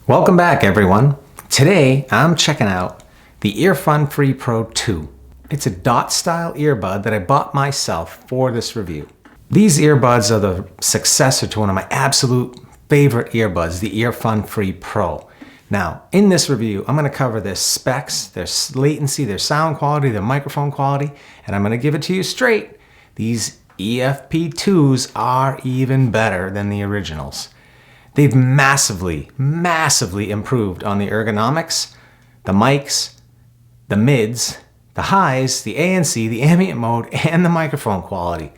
Welcome back, everyone. Today I'm checking out the Earfun Free Pro 2. It's a dot style earbud that I bought myself for this review. These earbuds are the successor to one of my absolute favorite earbuds, the Earfun Free Pro. Now, in this review, I'm going to cover their specs, their latency, their sound quality, their microphone quality, and I'm going to give it to you straight. These EFP2s are even better than the originals. They've massively improved on the ergonomics, the mics, the mids, the highs, the ANC, the ambient mode, and the microphone quality.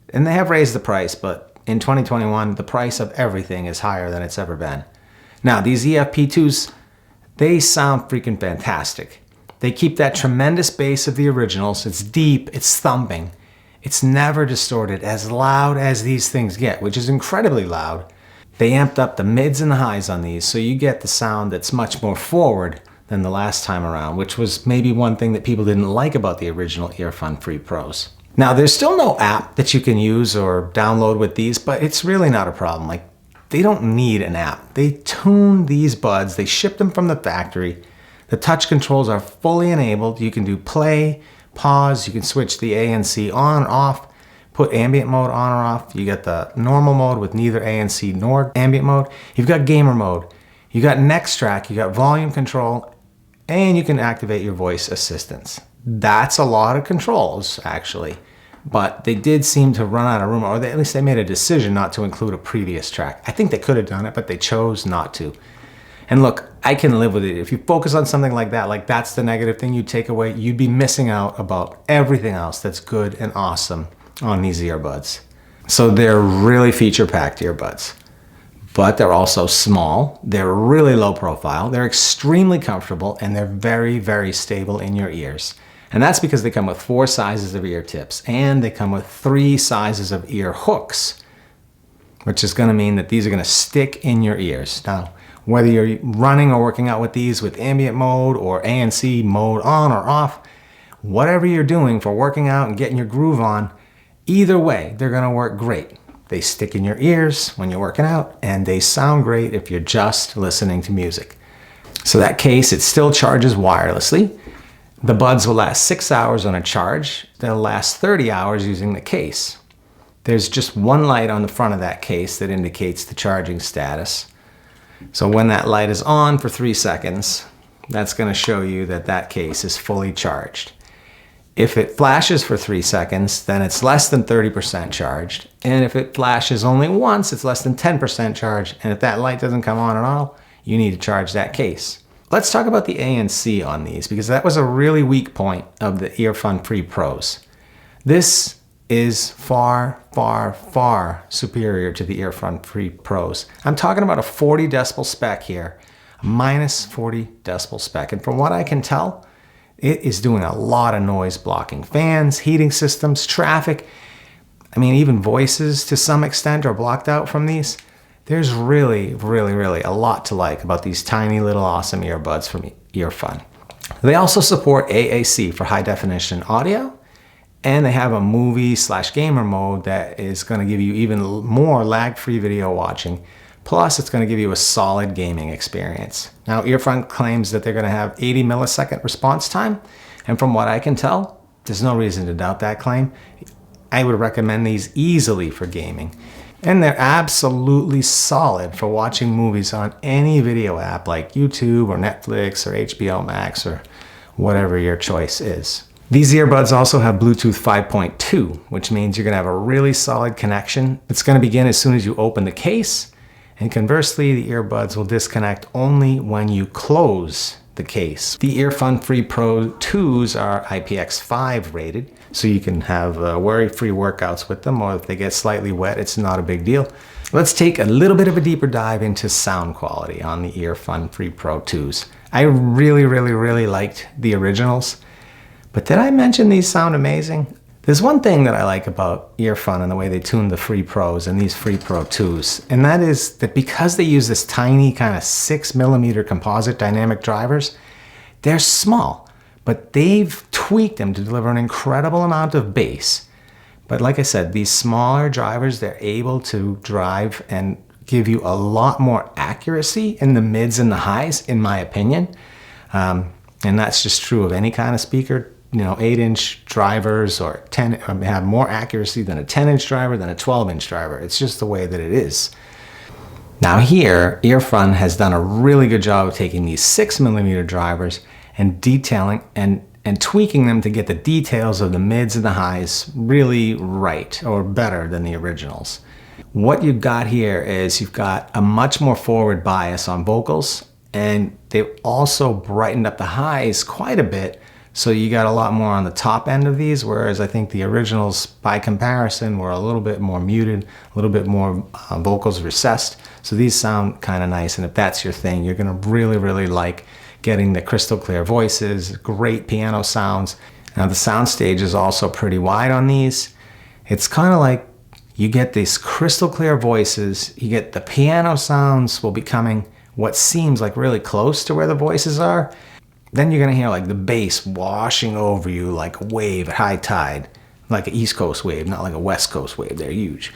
And they have raised the price, but in 2021, the price of everything is higher than it's ever been. Now, these EFP2s, they sound freaking fantastic. They keep that tremendous bass of the originals. It's deep, it's thumping. It's never distorted, as loud as these things get, which is incredibly loud. They amped up the mids and the highs on these, so you get the sound that's much more forward than the last time around, which was maybe one thing that people didn't like about the original Earfun Free Pros. Now, there's still no app that you can use or download with these, but it's really not a problem. Like, they don't need an app. They tune these buds, they ship them from the factory. The touch controls are fully enabled. You can do play, pause, you can switch the ANC on or off, put ambient mode on or off. You get the normal mode with neither ANC nor ambient mode. You've got gamer mode. You got next track, you got volume control, and you can activate your voice assistants. That's a lot of controls, actually. But they did seem to run out of room, or at least they made a decision not to include a previous track. I think they could have done it, but they chose not to. And look, I can live with it. If you focus on something like that, like that's the negative thing you take away, you'd be missing out about everything else that's good and awesome on these earbuds. So they're really feature-packed earbuds, but they're also small, they're really low profile, they're extremely comfortable, and they're very stable in your ears. And that's because they come with 4 sizes of ear tips, and they come with 3 sizes of ear hooks, which is going to mean that these are going to stick in your ears. Now, whether you're running or working out with these with ambient mode or ANC mode on or off, whatever you're doing for working out and getting your groove on, either way, they're going to work great. They stick in your ears when you're working out, and they sound great if you're just listening to music. So that case, it still charges wirelessly. The buds will last 6 hours on a charge. They'll last 30 hours using the case. There's just one light on the front of that case that indicates the charging status. So when that light is on for 3 seconds, that's going to show you that that case is fully charged. If it flashes for 3 seconds, then it's less than 30% charged. And if it flashes only once, it's less than 10% charged. And if that light doesn't come on at all, you need to charge that case. Let's talk about the ANC on these, because that was a really weak point of the Earfun Free Pros. This is far superior to the Earfun Free Pros. I'm talking about a 40 decibel spec here, a minus 40 decibel spec. And from what I can tell, it is doing a lot of noise blocking. Fans, heating systems, traffic. I mean, even voices to some extent are blocked out from these. There's really a lot to like about these tiny little awesome earbuds from Earfun. They also support AAC for high definition audio, and they have a movie/gamer mode that is going to give you even more lag-free video watching. Plus, it's going to give you a solid gaming experience. Now, Earfun claims that they're going to have 80 millisecond response time, and from what I can tell, there's no reason to doubt that claim. I would recommend these easily for gaming. And they're absolutely solid for watching movies on any video app like YouTube or Netflix or HBO Max or whatever your choice is. These earbuds also have Bluetooth 5.2, which means you're going to have a really solid connection. It's going to begin as soon as you open the case. And conversely, the earbuds will disconnect only when you close the case. The Earfun Free Pro 2s are IPX5 rated, so you can have worry-free workouts with them, or if they get slightly wet, it's not a big deal. Let's take a little bit of a deeper dive into sound quality on the Earfun Free Pro 2s. I really liked the originals, but did I mention these sound amazing? There's one thing that I like about Earfun and the way they tune the Free Pros and these Free Pro 2s, and that is that because they use this tiny kind of 6mm composite dynamic drivers, they're small, but they've tweaked them to deliver an incredible amount of bass. But like I said, these smaller drivers, they're able to drive and give you a lot more accuracy in the mids and the highs, in my opinion. And that's just true of any kind of speaker. 8-inch drivers or 10 have more accuracy than a 10-inch driver than a 12-inch driver. It's just the way that it is. Now here, Earfun has done a really good job of taking these 6mm drivers and detailing and tweaking them to get the details of the mids and the highs really right, or better than the originals. What you've got here is you've got a much more forward bias on vocals, and they've also brightened up the highs quite a bit. So you got a lot more on the top end of these, whereas I think the originals, by comparison, were a little bit more muted, a little bit more vocals recessed. So these sound kind of nice, and if that's your thing, you're gonna really, really like getting the crystal clear voices, great piano sounds. Now the soundstage is also pretty wide on these. It's kind of like you get these crystal clear voices, you get the piano sounds will be coming what seems like really close to where the voices are. Then you're gonna hear like the bass washing over you like a wave at high tide, like an East Coast wave, not like a West Coast wave. They're huge.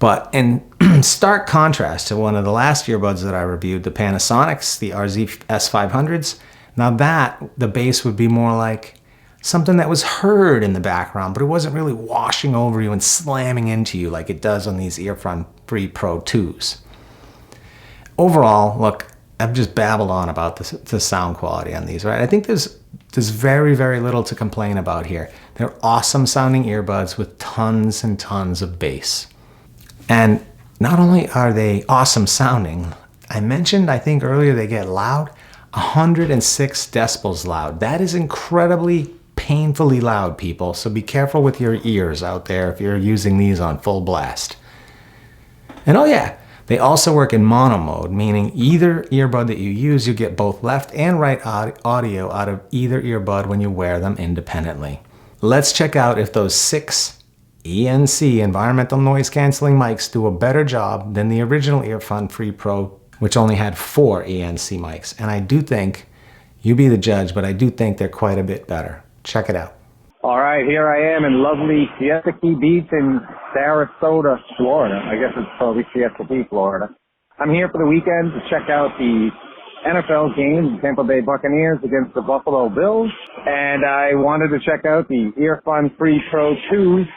But in stark contrast to one of the last earbuds that I reviewed, the Panasonic's, the RZ S500s, now that, the bass would be more like something that was heard in the background, but it wasn't really washing over you and slamming into you like it does on these Earfun Free Pro 2's. Overall, look, I've just babbled on about the sound quality on these, right? I think there's very, very little to complain about here. They're awesome sounding earbuds with tons and tons of bass. And not only are they awesome sounding, I mentioned, I think earlier, they get loud, 106 decibels loud. That is incredibly painfully loud, people. So be careful with your ears out there if you're using these on full blast. And oh yeah, they also work in mono mode, meaning either earbud that you use, you get both left and right audio out of either earbud when you wear them independently. Let's check out if those 6 ENC environmental noise canceling mics do a better job than the original Earfun Free Pro, which only had 4 ENC mics. And I do think, you be the judge, but I do think they're quite a bit better. Check it out. All right, here I am in lovely Siesta Key Beach in Sarasota, Florida. I guess it's probably Siesta Key, Florida. I'm here for the weekend to check out the NFL game, Tampa Bay Buccaneers against the Buffalo Bills. And I wanted to check out the Earfun Free Pro 2's,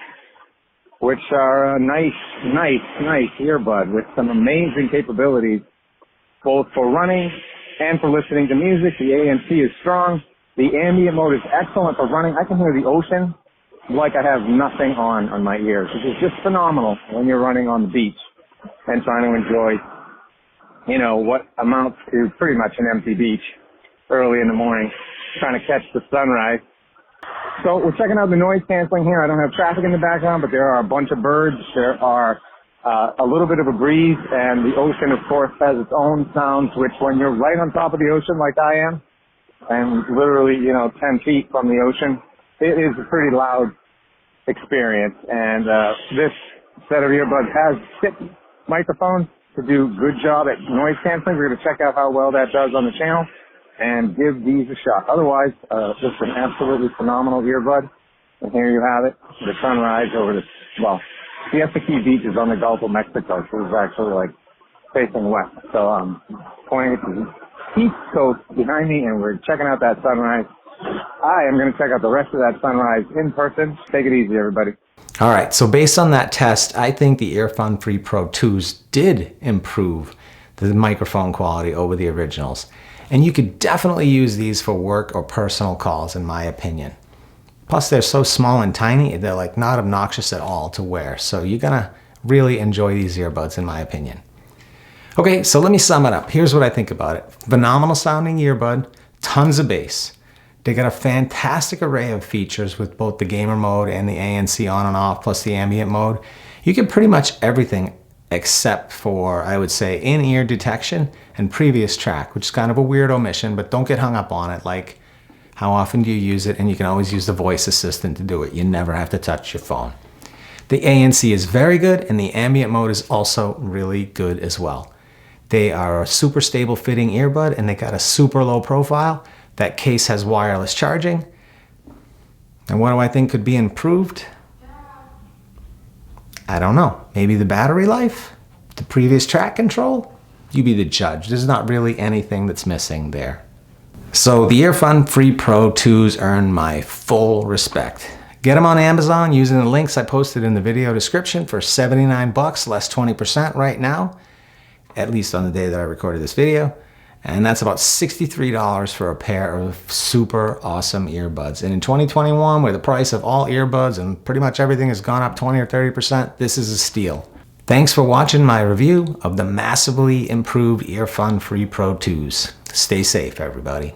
which are a nice earbud with some amazing capabilities, both for running and for listening to music. The ANC is strong. The ambient mode is excellent for running. I can hear the ocean like I have nothing on my ears, which is just phenomenal when you're running on the beach and trying to enjoy, what amounts to pretty much an empty beach early in the morning, trying to catch the sunrise. So we're checking out the noise canceling here. I don't have traffic in the background, but there are a bunch of birds. There are a little bit of a breeze, and the ocean, of course, has its own sounds, which when you're right on top of the ocean like I am, and literally, 10 feet from the ocean, it is a pretty loud experience. And this set of earbuds has 6 microphones to do a good job at noise canceling. We're going to check out how well that does on the channel and give these a shot. Otherwise, just an absolutely phenomenal earbud. And here you have it, the sunrise over the, Siesta Key Beach is on the Gulf of Mexico, so it's actually like facing west. So I'm pointing at the East Coast behind me, and we're checking out that sunrise. I am going to check out the rest of that sunrise in person. Take it easy, everybody. All right, so based on that test, I think the Earfun Free Pro 2's did improve the microphone quality over the originals. And you could definitely use these for work or personal calls, in my opinion. Plus, they're so small and tiny, they're like not obnoxious at all to wear. So you're gonna really enjoy these earbuds, in my opinion. Okay, so let me sum it up. Here's what I think about it. Phenomenal sounding earbud, tons of bass. They got a fantastic array of features with both the gamer mode and the ANC on and off, plus the ambient mode. You get pretty much everything except for, I would say, in-ear detection and previous track, which is kind of a weird omission, but don't get hung up on it. Like, how often do you use it? And you can always use the voice assistant to do it. You never have to touch your phone. The ANC is very good, and the ambient mode is also really good as well. They are a super stable fitting earbud, and they got a super low profile. That case has wireless charging. And what do I think could be improved? I don't know. Maybe the battery life? the previous track control, you be the judge. There's not really anything that's missing there. So the Earfun Free Pro 2's earn my full respect. Get them on Amazon using the links I posted in the video description for $79, less 20% right now, at least on the day that I recorded this video. And that's about $63 for a pair of super awesome earbuds. And in 2021, where the price of all earbuds and pretty much everything has gone up 20 or 30%, this is a steal. Thanks for watching my review of the massively improved Earfun Free Pro 2's. Stay safe, everybody.